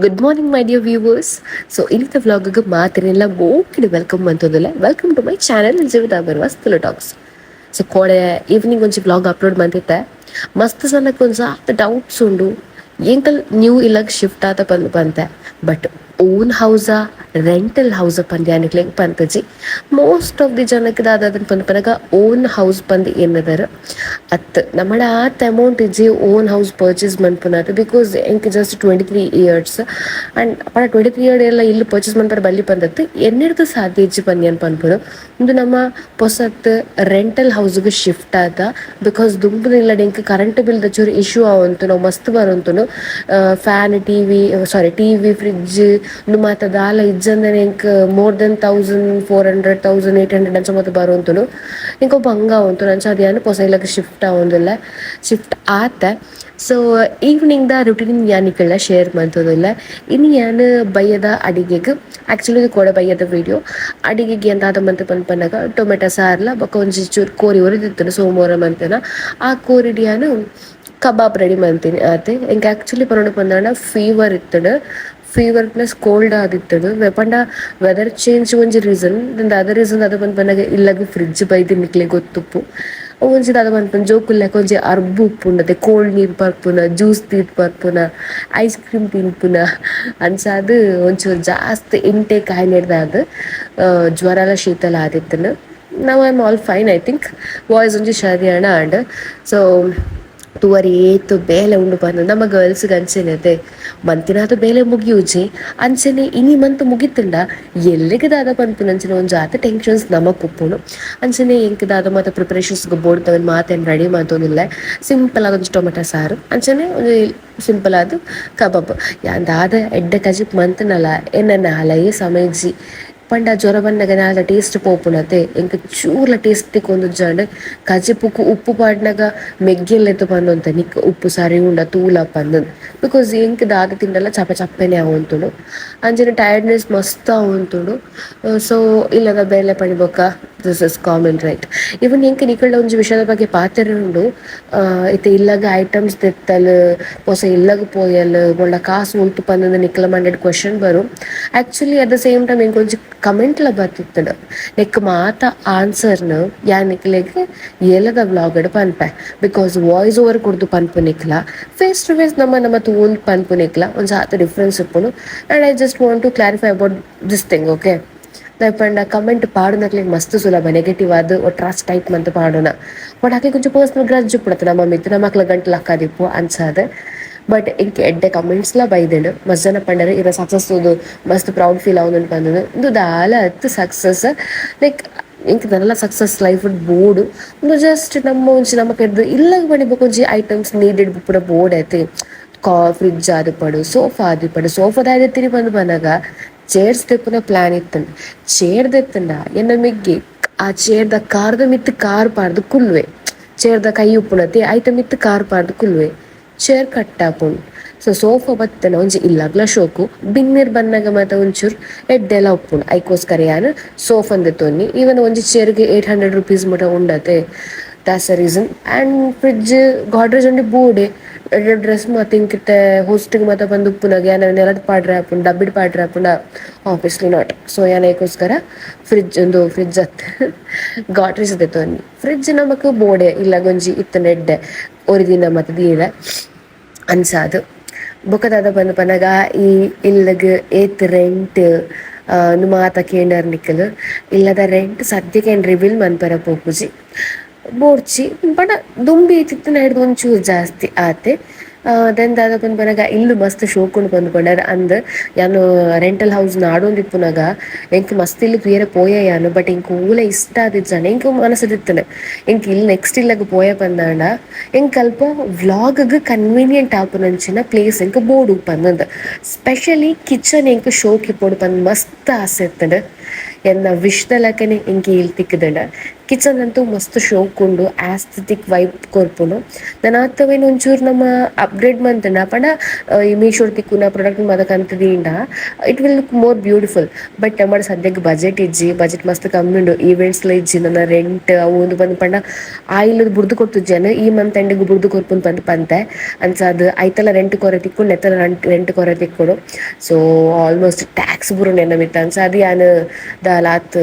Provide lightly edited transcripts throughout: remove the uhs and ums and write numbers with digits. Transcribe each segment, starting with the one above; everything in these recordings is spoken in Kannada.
Good morning my dear viewers. So ಇನ್ನಿತ ವ್ಲಾಗ್ಗೆ ಮಾತಿನೆಲ್ಲ ಮೋಕಿಡಿ ವೆಲ್ಕಮ್ ಅಂತಂದಿಲ್ಲ. ವೆಲ್ಕಮ್ ಟು ಮೈ ಚಾನಲ್ ಜೀವಿತ ಬರುವ ಸ್ಕಿಲ್ ಟಾಕ್ಸ್. ಸೊ ಕೋಡೆ ಈವ್ನಿಂಗ್ ಒಂಚಿ ವ್ಲಾಗ್ ಅಪ್ಲೋಡ್ ಮಾಡ್ತಿದ್ದೆ. ಮಸ್ತ್ ಜನಕ್ಕೆ ಒಂದು ಡೌಟ್ಸ್ ಉಂಡು. ಎಂಕಲ್ ನ್ಯೂ ಇಲ್ಲಗ್ ಶಿಫ್ಟ್ ಆದ ಬಂತೆ, ಬಟ್ ಓನ್ ಹೌಸಾ ರೆಂಟಲ್ ಹೌಸ್ ಪಂದ್ಯಾನಿಕ್ಲೆ ಪಂತಜಿ ಮೋಸ್ಟ್ ಆಫ್ ದಿ ಜನಕ್ಕೆ ದಾದಾದನ್ ಪಂಪನಗ ಓನ್ ಹೌಸ್ ಪಂದ್ ಏನದಾರ ಅತ್ ನಮ್ಮಡ ಆತ್ ಅಮೌಂಟ್ ಇಜ್ಜಿ ಓನ್ ಹೌಸ್ ಪರ್ಚೇಸ್ ಮನ್ಪುನದು. ಬಿಕಾಸ್ ಎಂಕ್ ಜಸ್ಟ್ 23 years ಅಂಡ್ ಪಂಡ 23 year ಎಲ್ಲ ಇಲ್ಲಿ ಪರ್ಚೇಸ್ ಮನ್ಪರ ಬಲ್ಲಿ ಪಂದತ್ತು ಎನ್ನಿಡ್ದು ಸಾಧ್ಯ ಇಜ್ಜಿ ಪನ್ಯನ್ ಪನ್ಪುರು. ಒಂದು ನಮ್ಮ ಪೊಸತ್ ರೆಂಟಲ್ ಹೌಸ್ಗೆ ಶಿಫ್ಟ್ ಆದ. ಬಿಕಾಸ್ ದುಂಬುನ ಇಲ್ಲ ಎಂಕ್ ಕರೆಂಟ್ ಬಿಲ್ ದಚೂರು ಇಶ್ಯೂ ಆವಂತು ನಾವು ಮಸ್ತ್ ಬರೋಂತುನು. ಫ್ಯಾನ್ ಟಿವಿ ಫ್ರಿಡ್ಜ್ ಮಾತ ದಾಲ ಇಜ್ಜಂದನೆ ಎಂಕ್ ಮೋರ್ ದೆನ್ 1400 1800 ಅಂಚ ಮಾತ ಬರೋಂತುನು ಇಂಕ ಭಂಗ ಆವಂತು ನಂಚ ಅದ್ಯಾನು ಪೊಸ ಇಲ್ಲಗ್ ಶಿಫ್ಟ್ ಆವೊಂದುಲ್ಲ ಶಿಫ್ಟ್ ಆತ. ಸೊ ಈವ್ನಿಂಗ್ ದ ರುಟೀನ್ ಯಾನಿಕ್ಕೆಲ್ಲ ಶೇರ್ ಮಾಡ್ತದಿಲ್ಲ. ಇನ್ನು ಯಾನು ಬಯ್ಯದ ಅಡಿಗೆಗೆ ಆ್ಯಕ್ಚುಲಿ ಕೂಡ ಬಯ್ಯದ ವಿಡಿಯೋ ಅಡಿಗೆಗೆ ಎಂತಾದ ಮಂತ್ ಪನ್ಪನಾಗ ಟೊಮೆಟೊ ಸಾರ್ಲ ಬೊಕ್ಕ ಒಂಜಿ ಚೂರು ಕೋರಿ ಒರಿದಿತ್ತನು ಸೋಮವಾರ ಮಂತನ ಆ ಕೋರಿಡಿಯಾನು ಕಬಾಬ್ ರೆಡಿ ಮಾಡ್ತೀನಿ ಆತೆ. ಎಂಕ್ ಆ್ಯಕ್ಚುಲಿ ಪರೋಣ ಪಂದಾಣ ಫೀವರ್ ಇತ್ತಡು. ಫೀವರ್ ಪ್ಲಸ್ ಕೋಲ್ಡ್ ಆದಿತ್ತದು ಪಂಡ ವೆದರ್ ಚೇಂಜ್ ಒಂಜಿ ರೀಸನ್ ದಂಡ ಅದರ್ ರೀಸನ್ ಅದು ಪನ್ಪನಾಗ ಇಲ್ಲಗ್ ಫ್ರಿಡ್ಜ್ ಬೈದು ನಿಕ್ಲೆ ಗೊತ್ತುಪ್ಪು ಒಂಜಿದ ಅದು ಪನ್ಪನ ಜೋಕುಲ್ಲೆಕ ಒಂಜಿ ಅರ್ಬು ಉಪ್ಪುಂಡತೆ ಕೋಲ್ಡ್ ನೀರು ಪರ್ಪುನ ಜ್ಯೂಸ್ ತೀತ್ ಪರ್ಪುನ ಐಸ್ ಕ್ರೀಮ್ ತಿನ್ಪುನ ಅಂಚಾದ್ ಒಂಚೂರು ಜಾಸ್ತಿ ಇಂಟೇಕ್ ಆಯ್ನೆಡ್ದಾದ್ ಜ್ವರ ಶೀತಲ ಆದಿತ್ತನು. Now I am all fine I think. Voice ಒಂಜಿ ಶರಿಯಾಣ ಆಂಡ್ ಸೊ ತೂವರಿ ಏತು ಬೇಲೆ ಉಂಡು ಪಂದು ನಮ್ಮ ಗರ್ಲ್ಸ್ಗೆ ಅಂಚೆನೆ ಮಂತಿನಾದ ಬೇಲೆ ಮುಗಿಯುಜಿ ಅಂಚನೆ ಇನಿ ಮಂತ್ ಮುಗಿತುಂಡ ಎಲ್ಲಿಗೆ ದಾದ ಪನ್ಪುನ ಅಂಚನೆ ಒಂದು ಜಾತ ಟೆನ್ಷನ್ಸ್ ನಮಕ್ ಉಪ್ಪುನು. ಅಂಚನೆ ಎಂಕ್ ದಾದ ಮಾತ ಪ್ರಿಪರೇಷನ್ಸ್ಗೆ ಬೋಡ್ತವನ್ ಮಾತೇನು ರೆಡಿ ಮಾಡ್ತೋನಿಲ್ಲ. ಸಿಂಪಲ್ ಆದ ಒಂದು ಟೊಮೆಟೊ ಸಾರು ಅಂಚನೆ ಒಂದು ಸಿಂಪಲ್ ಆದ ಕಬಾಬ್ ಯಾನ್ ದಾದ ಎಡ್ಡೆ ಕಜಿಪ್ ಮಂತನಲ್ಲ ಎನ್ನ ಹಲಯೇ ಸಮಯಜಿ ಪಂಡ ಜ್ವರ ಬಂದಾಗ ನಾದ ಟೇಸ್ಟ್ ಪೋಪುನತೆ ಎಂಕ್ ಚೂರ್ಲ ಟೇಸ್ಟ್ ತಿಕ್ಕೊಂದು ಜಾಂಡ್ ಕಜಿಪುಕ್ಕು ಉಪ್ಪು ಪಾಡ್ನಾಗ ಮೆಗ್ಗೆಲ್ಲೆತ್ತು ಪಂದಂತೆ ನಿಕ್ ಉಪ್ಪು ಸರಿ ಉಂಡ ತೂಲ ಪಂದನ್. ಬಿಕಾಸ್ ಎಂಕ್ ದಾದ ತಿಂಡಲ್ಲ ಚಪ್ಪೆ ಚಪ್ಪೆನೆ ಆವಂತುಡು ಅಂಚನೆ ಟಯರ್ಡ್ನೆಸ್ ಮಸ್ತ್ ಆವಂತುಡು. ಸೊ ಇಲ್ಲದ ಬೇಲೆ ಪಡಿಬೋಕ ದಿಸ್ ಇಸ್ ಕಾಮನ್ ರೈಟ್. ಇವನ್ ಎಂಕ್ ನಿಕಳ್ಳ ಒಂಜಿ ವಿಷಯದ ಬಗ್ಗೆ ಪಾತೆರೆ ಉಂಡು. ಇತ್ತೆ ಇಲ್ಲಗ ಐಟಮ್ಸ್ ತೆತ್ತಲ್ ಪೊಸ ಇಲ್ಲಗ ಪೋಯಲ್ ಮೊಂಡ ಕಾಸು ಉಂಟು ಪಂದ ನಿಕ್ಲ ಮಂಡೆಡ್ ಕ್ವೆಶನ್ ಬರು. Actually at the same time ಎಂಕ್ ಒಂಜಿ ಕಮೆಂಟ್ಲ ಬರ್ತಿತ್ತಡು ನೆಕ್ ಮಾತ ಆನ್ಸರ್ನು ಯಾನ್ ನಿಕ್ಲೆಗ್ ಏಲದ ವ್ಲಾಗಡ್ ಪನ್ಪೆ. ಬಿಕಾಸ್ ವಾಯ್ಸ್ ಓವರ್ ಕೊಡ್ದು ಪನ್ಪುನಿಕ್ಲ ಫೇಸ್ ಟು ಫೇಸ್ ನಮ್ಮ ತೂಲ್ ಪನ್ಪುನಿಕ್ಲ ಒಂದು ಜಾತ ಡಿಫ್ರೆನ್ಸ್ ಇಪ್ಪುನು. And I just want to clarify about this thing. Okay ಪಂಡ ಕಮೆಂಟ್ ಪಾಡುನಕ್ಲಿಗೆ ಮಸ್ತ್ ಸುಲಭ ನೆಗೆಟಿವ್ ಆದ್ ಟ್ರಸ್ಟ್ ಟೈಪ್ ಮಂತ್ ಪಾಡುನ. ಬಟ್ ಹಾಗೆ ಕೊಂಚ ಪರ್ಸ್ನಲ್ ಗ್ರಜ್ ಉಪ್ಪುಡತ್ತೆ ನಮ್ಮ ಮಿತ್ರ ಮಕ್ಳ ಗಂಟ್ಲು ಅಕ್ಕದಿಪ್ಪು ಅನ್ಸಾದ. ಬಟ್ ಇಂಕ್ ಎಡ್ಡೆ ಕಮೆಂಟ್ಸ್ಲ ಬೈದೆಂಡು ಮಸ್ತ್ ಜನ ಪಂಡರೆ ಇರ ಸಕ್ಸಸ್ ಮಸ್ತ್ ಪ್ರೌಡ್ ಫೀಲ್ ಆവുന്നുണ്ട് ಪಂದದು ಇಂದು ದಾಲ ಅತ್ ಸಕ್ಸಸ್ ಲೈಕ್ ಇಂಕ್ നല്ല ಸಕ್ಸಸ್ ಲೈಫ್ ಬೋರ್ಡು ಒಂದು ಜಸ್ಟ್ ನಮ್ಮ ಒಂಜಿ ನಮಕ್ ಎಡ್ದು ಇಲ್ಲಗ್ ಬಣಿ ಬೊಕೊಂಜಿ ಐಟಮ್ಸ್ ನೀಡೆಡ್ ಪೂರ ಬೋರ್ಡ್ ಐತೆ. ಫ್ರಿಡ್ಜ್ ಆದ್ ಪಡು ಸೋಫಾ ಆದ್ ಪಡು ಸೋಫಾದ ಆಯ್ತಿರಿ ಬಂದು ಬಂದಾಗ ಚೇರ್ಸ್ ತೆಪ್ಪುನ ಪ್ಲಾನ್ ಇತ್ತಂಡು ಚೇರ್ ದೆತ್ತಂಡ ಎನ್ನ ಮೆಗ್ಗಿ ಆ ಚೇರ್ದ ಕಾರ್ದ ಮಿತ್ತು ಕಾರ್ ಪಾರ್ದು ಕುಲ್ವೆ ಚೇರ್ದ ಕೈ ಉಪ್ಪುನತಿ ಐತ ಮಿತ್ತು ಕಾರ್ ಪಾರ್ದು ಕುಲ್ವೆ ಚೇರ್ ಕಟ್ಟಾಪುಂಡು. ಸೊ ಸೋಫಾ ಬತ್ತನ ಒಂಜಿ ಇಲ್ಲಗ್ಲ ಶೋಕು ಬಿನ್ನಿರ್ ಬನ್ನಾಗ ಮಾತ ಒಂಚೂರು ಎಡ್ಡೆಲ್ಲ ಉಪ್ಪುಂಡು ಐಕೋಸ್ಕರ ಯಾನು ಸೋಫಂದ ತೊನ್ನಿ. ಈವನ್ ಒಂಜಿ ಚೇರ್ಗೆ 800 rupees ಮುಟ ಉಂಡತೆ. That's the reason. And fridge Godrej ಒಂಡಿ ಬೋಡೆ ಡ್ರೆಸ್ ಮಾತ ಇಂಕಿತ್ತೆ ಹೋಸ್ಟಿಗೆ ಮಾತ ಬಂದು ಉಪ್ಪುನಾಗ ಯಾನ ನೆಲದ ಪಾಡ್ರೆ ಹಾಪುಂಡು ಡಬ್ಬಿಡ್ ಪಾಡ್ರೆ ಹಾಪುಂಡ ಆಬ್ವಿಯಸ್ಲಿ ನಾಟ್. ಸೊ ಯಾನಕ್ಕೋಸ್ಕರ ಫ್ರಿಡ್ಜ್ ಅತ್ತ ಗಾಡ್ರೇಜ್ ತೊನ್ನಿ. ಫ್ರಿಡ್ಜ್ ನಮಕ್ ಬೋಡೆ ಇಲ್ಲ ಗೊಂಜಿ ಇತ್ತ ನೆಡ್ಡೆ ഒരു ದಿನ ಮತ್ತು ದೀರ ಅನ್ಸಾದು ಬೊಕ್ಕದಾದ ಬಂದು ಪನಗ ಈ ಇಲ್ಲಗ್ ಏತ್ ರೆಂಟ್ ಮಾತ ಕೇಂಡರ್ ನಿಕ್ಕಲು ಇಲ್ಲದ ರೆಂಟ್ ಸದ್ಯಕ್ಕೆ ಏನು ರಿವೀಲ್ ಮನ್ಪರ ಪೋಪುಜಿ ಬೋಡ್ಚಿ ಬಡ ದುಂಬಿ ತಿತ್ತನ ಹಿಡ್ದು ಒಂಚೂರು ಜಾಸ್ತಿ ಆತೆ. ದೆನ್ ದಾದ ಬಂದು ಪನಗ ಇಲ್ಲು ಮಸ್ತ್ ಶೋಕುಂಡು ಬಂದ್ಕೊಂಡಾರ ಅಂದ್ ಯಾನು ರೆಂಟಲ್ ಹೌಸ್ ನಾಡೋಂದಿಪ್ಪುನಾಗ ಎಂಕ್ ಮಸ್ತ್ ಇಲ್ಲಿ ಬೇರೆ ಪೋಯ ಯಾನು. ಬಟ್ ಇಂಕ್ ಊಲ ಇಷ್ಟ ಆದಿತ್ತು ಜನ ಎಂಕ್ ಮನಸ್ಸದಿತ್ತನೆ ಎಂಕ್ ಇಲ್ಲಿ ನೆಕ್ಸ್ಟ್ ಇಲ್ಲಗ್ ಪೋಯ ಪಂದಾಂಡ ಎಂಕ್ ಅಲ್ಪ ವ್ಲಾಗ್ಗೆ ಕನ್ವೀನಿಯಂಟ್ ಆಪುನಂಚಿನ ಪ್ಲೇಸ್ ಎಂಕ್ ಬೋಡು ಪಂದಂದು. ಸ್ಪೆಷಲಿ ಕಿಚನ್ ಎಂಕ್ ಶೋಕ್ ಇಪ್ಪೋಡು ಪಂದ್ ಮಸ್ತ್ ಆಸೆ ಇತ್ತಂಡು ಎನ್ನ ವಿಶ್ದ ಲಕನೆ ಎಂಕ್ ಇಲ್ಲಿ ತಿಕ್ಕದಂಡ ಕಿಚನ್ ಅಂತೂ ಮಸ್ತ್ ಶೋಕುಂಡು ಆಸ್ಥೆಟಿಕ್ ವೈಬ್ ಕೊರ್ಪುನು ನಾನು ಆತವೇನು ಒಂಚೂರು ನಮ್ಮ ಅಪ್ಗ್ರೇಡ್ ಮಂತನ ಪಂಡ ಈ ಮೀಶೋ ತಿಕ್ಕುನ ಪ್ರಾಡಕ್ಟ್ ಮಾತ ಕಂತದಿಂಡ it will look more beautiful. But ನಮ್ಮ ಸದ್ಯಕ್ಕೆ ಬಜೆಟ್ ಇಜ್ಜಿ ಬಜೆಟ್ ಮಸ್ತ್ ಕಮ್ಮಿ ಉಂಡು ಈವೆಂಟ್ಸ್ಲ ಇಜ್ಜಿ ನನ್ನ ರೆಂಟ್ ಅವು ಒಂದು ಬಂದು ಪಂಡ ಆಯಿಲ್ ಬುರ್ದು ಕೊಡ್ತು ಜನ ಈ ಮಂತ್ ಎಂಡಿಗೆ ಬುರ್ದು ಕೊರ್ಪುನ್ ಬಂದು ಪಂತೆ ಅನ್ಸ ಅದು ಐತಲ್ಲ ರೆಂಟ್ ಕೊರೆ ತಿಕ್ಕೊಂಡು ನೆತ್ತಲ ರೆಂಟ್ ಕೊರೆ ತಿಕ್ಕೊಡು. ಸೊ ಆಲ್ಮೋಸ್ಟ್ ಟ್ಯಾಕ್ಸ್ ಬುರು ನೆನಮಿತ್ತ ಅನ್ಸ ಅದು ಯಾನು ದಾಲಾತ್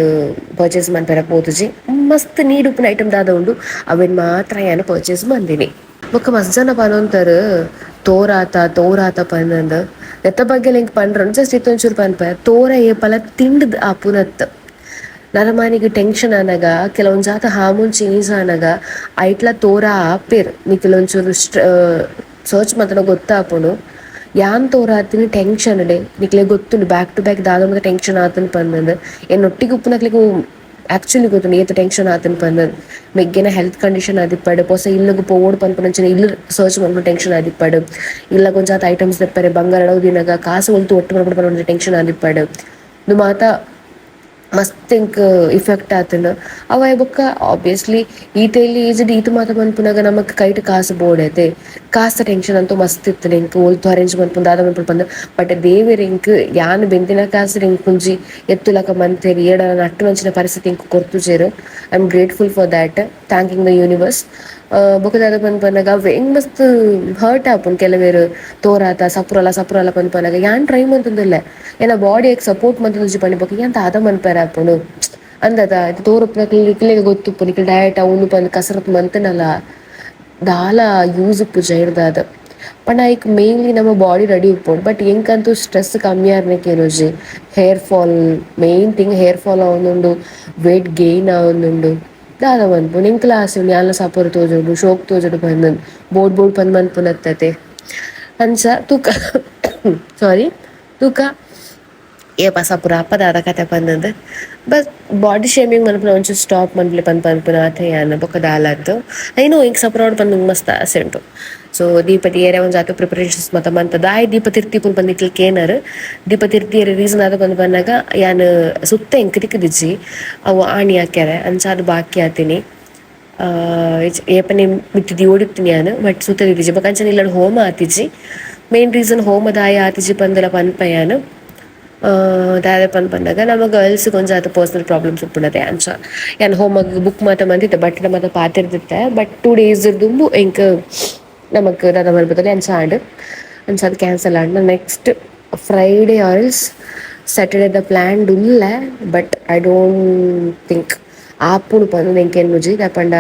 ಪರ್ಚೇಸ್ ಮನ್ಪೆರ ಪೋತುಜಿ ಮಸ್ತ್ ನೀಡ್ ಉಪ್ಪುನ ಐಟಮ್ ದಾದ ಉಂಡು ಅವೇನು ಮಾತ್ರ ಯಾನು ಪರ್ಚೇಸ್ ಮಂದಿನಿ. ಬೊಕ್ಕ ಮಸ್ತ್ ಜನ ಪನೊಂತಾರು ತೋರಾತ ಪನ್ನಂದು ನೆತ್ತ ಬಗ್ಗೆ ಲಿಂಕ್ ಪಂಡ್ರ ಜಸ್ಟ್ ಇತ್ತೊಂಚೂರು ಪನ್ಪ ತೋರ ಏಪಲ ತಿಂಡ್ ಆಪುನತ್ ನರಮಾನಿಗೆ ಟೆನ್ಷನ್ ಅನ್ನಗ ಕೆಲವೊಂದು ಜಾತ ಹಾರ್ಮೋನ್ ಚೇಂಜ್ ಅನ್ನಗ ಐಟ್ಲ ತೋರ ಆಪೇರ್ ನೀ ಕೆಲವೊಂಚೂರು ಸರ್ಚ್ ಮಾತ್ರ ಗೊತ್ತಾಪುನು ಯಾನ್ ತೋರ ಆತೀನಿ ಟೆನ್ಷನ್ ಡೇ ನಿಕ್ಲೆ ಗೊತ್ತುಂಡು ಬ್ಯಾಕ್ ಟು ಬ್ಯಾಕ್ ದಾದ ಟೆನ್ಷನ್ ಆತನ್ ಪನ್ನಂದು ಏನು ಒಟ್ಟಿಗೆ ಉಪ್ಪುನಕ್ಲಿಗೂ ಆಕ್ಚುಲಿ ಗೊತ್ತು ಏತ ಟೆನ್ಷನ್ ಆತನ್ ಪನ್ನದು ಮೆಗ್ಗೆನ ಹೆಲ್ತ್ ಕಂಡೀಷನ್ ಆದಿಪ್ಪಡು ಪೊಸ ಇಲ್ಲಗು ಪೋಡ್ ಪನ್ಪುನಂಚಿನ ಇಲ್ಲ ಸರ್ಚ್ ಮಾಡ್ಕೊಂಡು ಟೆನ್ಷನ್ ಆದಿಪ್ಪಡು ಇಲ್ಲ ಕೊಂಚಾತ ಐಟಮ್ಸ್ ತೆಪ್ಪರೆ ಬಂಗಾರ ಅಳವುದಿನಾಗ ಕಾಸು ಹೊಲ್ತು ಒಟ್ಟು ಮಾಡ್ಕೊಂಡು ಪನ್ನೊಂದು ಟೆನ್ಷನ್ ಆದಿಪ್ಪಡು ಇದು ಮಾತ ಮಸ್ತ್ ಇಂಕ್ ಇಫೆಕ್ಟ್ ಆತನ ಅವ ಬೊಕ್ಕ ಆಬ್ವಿಯಸ್ಲಿ ಈತಲ್ಲಿ ಈಜಡ್ ಈತ ಮಾತ ಮನ್ಪುನಾಗ ನಮಕ್ ಕೈಟ್ ಕಾಸು ಬೋಡೈತೆ ಕಾಸ ಟೆನ್ಷನ್ ಅಂತೂ ಮಸ್ತ್ ಇತ್ತು ಇಂಕ್ ಓಲ್ತು ಅರೇಂಜ್ ಮನ್ಪುಂದು ದಾದ ಮನ್ಪುಂಡು ಪಂದ ಬಟ್ ದೇವೇರ್ ಇಂಕ್ ಯಾನ್ ಬೆಂದಿನ ಕಾಸು ಇಂಕ್ ಕುಂಜಿ ಎತ್ತುಲಕ ಮಂತೇರಿ ಏಡ ನಟ್ಟು ನಂಚಿನ ಪರಿಸ್ಥಿತಿ ಇಂಕ್ ಕೊರ್ತುಜೇರು. I am grateful for that, thanking the universe. ಬೊಕ ದಾದ ಪನ್ಪನಾಗ ಅವು ಹೆಂಗ್ ಮಸ್ತ್ ಹರ್ಟ್ ಆಪುಂಡು ಕೆಲವೇರು ತೋರಾತ ಸಪುರಲ ಪನ್ಪನಾಗ ಯಾನ್ ಟ್ರೈ ಮಂತುಂದುಲ್ಲೆ ಏನ ಬಾಡಿ ಸಪೋರ್ಟ್ ಮಂತುಂದು ಪಂಡಿ ಬೊಕ ಯಾನ್ ದಾದ ಮನ್ಪೆರ ಆಪುಂಡು ಅಂದದ ತೋರುಪ್ನ ಕಿಲೆಗೆ ಗೊತ್ತುಪ್ಪು ನಿಕ್ಲೆ ಡಯಟ್ ಅವು ಪಂದ್ ಕಸರತ್ ಮಂತನಲ ದಾಲ ಯೂಸ್ ಉಪ್ಪು ಜೈಡ್ದಾದ ಪಂಡ ಐಕ್ ಮೇನ್ಲಿ ನಮ್ಮ ಬಾಡಿ ರೆಡಿ ಉಪ್ಪುಂಡು ಬಟ್ ಎಂಕಂತೂ ಸ್ಟ್ರೆಸ್ ಕಮ್ಮಿ ಆರ್ನಿಕ್ ಏನೋಜಿ hair fall main thing hair fall ಆವೊಂದುಂಡು ವೇಟ್ ಗೇನ್ ಆವೊಂದುಂಡು ದಾದ ಮನ್ಪುಂಡು ಎಂಕ್ಲ ಆಸೆ ಉಂಡು ಯಾನ್ಲ ಸಪುರ ತೋಜುಂಡು ಶೋಕ್ ತೋಜುಂಡು ಪಂದ್ ಬೋಡ್ ಪಂದ್ ಮನ್ಪುನತ್ತತೆ ಅಂಚ ತೂಕ ಸಾರಿ ತೂಕ ಏಪ ಸಪುರ ಅಪ್ಪ ದಾದ ಕತೆ ಪಂದಂದು ಬಟ್ ಬಾಡಿ ಶೇಮಿಂಗ್ ಮನ್ಪುನ ಒಂಚೂರು ಸ್ಟಾಪ್ ಮನ್ಪುಲೆ ಪನ್ಪುನ ಆತ ಯಾನ್ ಬೊಕ ದಾಲತ್ತು ಐನು ಇಂಕ್ ಸಪುರ ಪಂದ್ ಮಸ್ತ್ ಆಸೆ ಉಂಟು. ಸೊ ದೀಪ ತೀಯರೆ ಒಂದು ಜಾತ ಪ್ರಿಪರೇಷನ್ಸ್ ಮಂತದ ಆಯ್ ದೀಪ ತಿರ್ತಿ ಪುನ್ ಬಂದಿಕ್ಲಿ ಕೇನರ್ ದೀಪ ತಿರ್ತಿಯರೆ ರೀಸನ್ ಆದ ಬಂದು ಬಂದಾಗ ಯಾನ್ ಸುತ್ತ ಎಂಕ್ ತಿಕ್ಕದಿಜ್ಜಿ ಅವು ಆಣಿ ಹಾಕ್ಯಾರ ಅಂಚ ಅದು ಬಾಕಿ ಆತೀನಿ ಏಪನೆ ಮಿತ್ತಿದಿ ಓಡಿತ್ತೀನಿ ನಾನು ಬಟ್ ಸುತ್ತ ದಿಜ್ಜಿ ಬಕಂಚನ ಇಲ್ಲ ಹೋಮ ಆತಿಜ್ಜಿ ಮೇನ್ ರೀಸನ್ ಹೋಮದ ಆಯ ಆತಿಜ್ಜಿ ಪಂದಲ ಪನ್ಪ ಯಾನು ದಾದ ಬಂದಾಗ ನಮ್ಮ ಗರ್ಲ್ಸ್ಗೆ ಒಂದು ಅದು ಪರ್ಸ್ನಲ್ ಪ್ರಾಬ್ಲಮ್ಸ್ ಉಪ್ಪುಂಡತೆ ಅಂಚ ಯಾನು ಹೋಮಾಗ ಬುಕ್ ಮಾತ ಬಂದಿತ್ತೆ ಬಟ್ ಮಾತ ಪಾತಿರ್ದಿತ್ತೆ ಬಟ್ 2 days ದುಂಬು ಎಂಕ್ ನಮಕ್ ದಾದ ಮನ್ಪುತ್ತಲೆ ಅಂಚ ಆಂಡ್ ಅಂಚ ಅದು cancel and next Friday also ಸ್ಯಾಟರ್ಡೇದ ಪ್ಲ್ಯಾನ್ಡ್ ಉಲ್ಲೆ ಬಟ್ ಐ ಡೋಂಟ್ ಥಿಂಕ್ ಆಪುಂಡು ಪಂದ್ ಎಂಕ್ ಎನ್ನುಜಿ ದಾಪಂಡ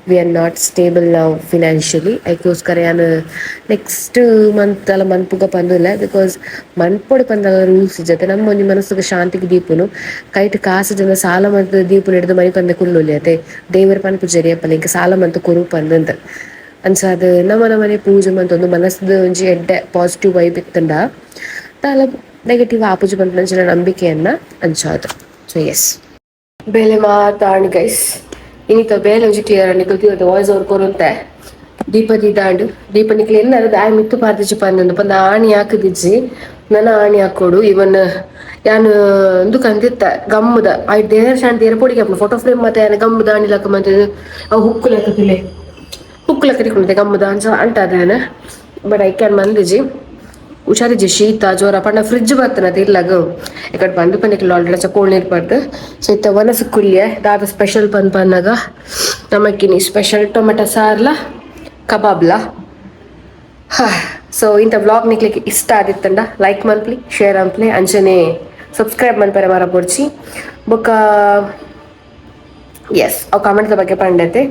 we are not stable now financially ಐಕೋಸ್ಕರ ಯಾನು ನೆಕ್ಸ್ಟ್ ಮಂತ್ ಅಲ್ಲ ಮನ್ಪುಗ ಪಂದುಲ್ಲೆ ಬಿಕಾಸ್ ಮನ್ಪೊಡು ಪಂದಲ್ಲ ರೂಲ್ಸ್ ಇಜ್ಜತೆ ನಮ್ಮ ಒಂಜಿ ಮನಸ್ಸುಗೆ ಶಾಂತಿಗೆ ದೀಪುನು ಕೈಟ್ ಕಾಸು ಜನ ಸಾಲ ಮಂತ್ ದೀಪುನು ಹಿಡ್ದು ಮೈ ಪಂದೆ ಕುಲ್ಲೊಲಿ ಅತೆ ದೇವರ ಪನ್ಪುಜೆರಿ ಅಪ್ಪಲ ಇಂಕ ಸಾಲ ಮಂತ್ ಕೊರು ಪಂದಂತ ಅಂಚ ಅದು ನಮ್ಮನೆ ಪೂಜೆ ಮಂತ್ ಒಂದು ಮನಸ್ಸದ ಒಂಜಿ ಎಡ್ಡೆ ಪಾಸಿಟಿವ್ ವೈಬ್ ಇತ್ತಂಡ ದಾಲ ನೆಗೆಟಿವ್ ಆಪುಜಿ ಪಂಪುನಂಚಿನ ನಂಬಿಕೆಯನ್ನ ಅಂಚಾದು. ಸೊ ಎಸ್ ಬೇಲೆ ಮಾತಾಂಡ್ ಗೈಸ್ ಇನ್ನಿತ ಬೇಲೆ ಒಂಜಿ ಕ್ಲಿಯರ್ ಆಂಡ್ ನಿಕುಲು ವಾಯ್ಸ್ ಓವರ್ ಕೊರುಂತೆ ದೀಪ ದೀದಾಂಡ್ ದೀಪ ನಿಕ್ಲೆ ಎಲ್ಲರೂ ದಾಯ ಮಿತ್ತು ಪಾರ್ದಿಜ್ಜಿ ಪಂದಂದು ಪಂದ ಆಣಿ ಹಾಕದಿಜ್ಜಿ ನನ್ನ ಆಣಿ ಹಾಕೋಡು ಇವನ್ ಯಾನು ಇಂದು ಕಂದಿತ್ತ ಗಮ್ಮದ ಆ ದೇಹರ ಶಾಂತಿ ಏರ್ಪೋಡಿಗೆ ಫೋಟೋ ಫ್ರೇಮ್ ಮತ್ತೆ ಯಾನ ಗಮ್ಮದ ಆಣಿ ಲಕ್ಕ ಮತ್ತೆ ಹುಕ್ಕು ಲೆಕ್ಕತಿಲೆ ಹುಕ್ಕು ಲೆಕ್ಕ ತಿಕ್ಕೊಂಡೆ ಗಮ್ಮದ ಅಂಚ ಅಂಟಾದೇನ ಬಟ್ ಐ ಕ್ಯಾನ್ ಮಂದಿಜಿ ಹುಷಾರಿಜ್ಜಿ ಶೀತ ಜ್ವರ ಪಂಡ ಫ್ರಿಡ್ಜ್ ಬರ್ತನದು ಇಲ್ಲಾಗ ಇಕಡೆ ಬಂದು ಪಂದಿಕ್ಕಿಲ್ಲ ಆಲ್ರೆಡಿ ಚಕೋಳ್ ನೀರು ಬರ್ದು ಸೊ ಇತ್ತ ವನಸು ಕುಲ್ಯೆ ದಾದ ಸ್ಪೆಷಲ್ ಪನ್ಪನ್ನಾಗ ನಮಕಿನಿ ಸ್ಪೆಷಲ್ ಟೊಮೆಟೊ ಸಾರ್ಲ ಕಬಾಬ್ಲ ಸೊ ಇಂಥ ವ್ಲಾಗ್ ನಿಕ್ಲಿಕ್ಕೆ ಇಷ್ಟ ಆದಿತ್ತಂಡ ಲೈಕ್ ಮನ್ಪ್ಲಿ ಶೇರ್ ಅನ್ಪ್ಲಿ ಅಂಚನೆ ಸಬ್ಸ್ಕ್ರೈಬ್ ಮನ್ಪರೆ ಮರ ಪೊಡ್ಚಿ ಬೊಕ್ಕ ಎಸ್ ಅವು ಕಮೆಂಟ್ದ ಬಗ್ಗೆ ಪಂಡತೆ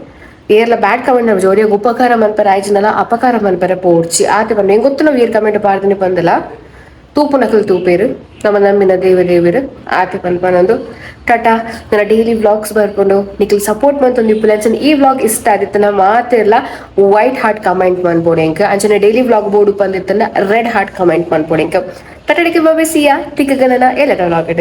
ಏರ್ಲ ಬ್ಯಾಡ್ ಕಮೆಂಟ್ ನಾವು ಜೋಡಿಯಾಗ ಉಪಕಾರ ಮನ್ಪರೆ ಆಯ್ಜಿನಲ್ಲ ಅಪಕಾರ ಮನ್ಪರೆ ಪೋಡ್ಚಿ ಆತೆ ಬಂದು ಹೆಂಗೆ ಗೊತ್ತು ನಾವು ಏರ್ ಕಮೆಂಟ್ ಪಾಡ್ತೀನಿ ಬಂದಲ್ಲ ತೂಪು ನಕಲು ತೂಪೇರು ನಮ್ಮ ನಮ್ಮಿನ ದೇವರು ಆತೆ ಪನ್ಪನೊಂದು ಟಾಟಾ ನನ್ನ ಡೈಲಿ ವ್ಲಾಗ್ಸ್ ಬರ್ಕೊಂಡು ನಿಕ್ಲಿ ಸಪೋರ್ಟ್ ಮಂತೊಂದು ಇಪ್ಪುಲೆ ಅಂಚನೆ ಈ ವ್ಲಾಗ್ ಇಷ್ಟ ಆದಿತ್ತನ ಮಾತೆಲ್ಲ ವೈಟ್ ಹಾರ್ಟ್ ಕಮೆಂಟ್ ಮನ್ಪೋಡೆ ಇಂಕ ಅಂಚನೆ ಡೈಲಿ ವ್ಲಾಗ್ ಬೋರ್ಡು ಬಂದಿತ್ತಂದ ರೆಡ್ ಹಾರ್ಟ್ ಕಮೆಂಟ್ ಮನ್ಪೋಡೆ ಇಂಕ ಕಟ್ಟಡಿಗೆ ಬಾಬೆ ಸಿಯಾ ತಿಕ್ಕಗಲನ ಎಲ್ಲ ವ್ಲಾಗ್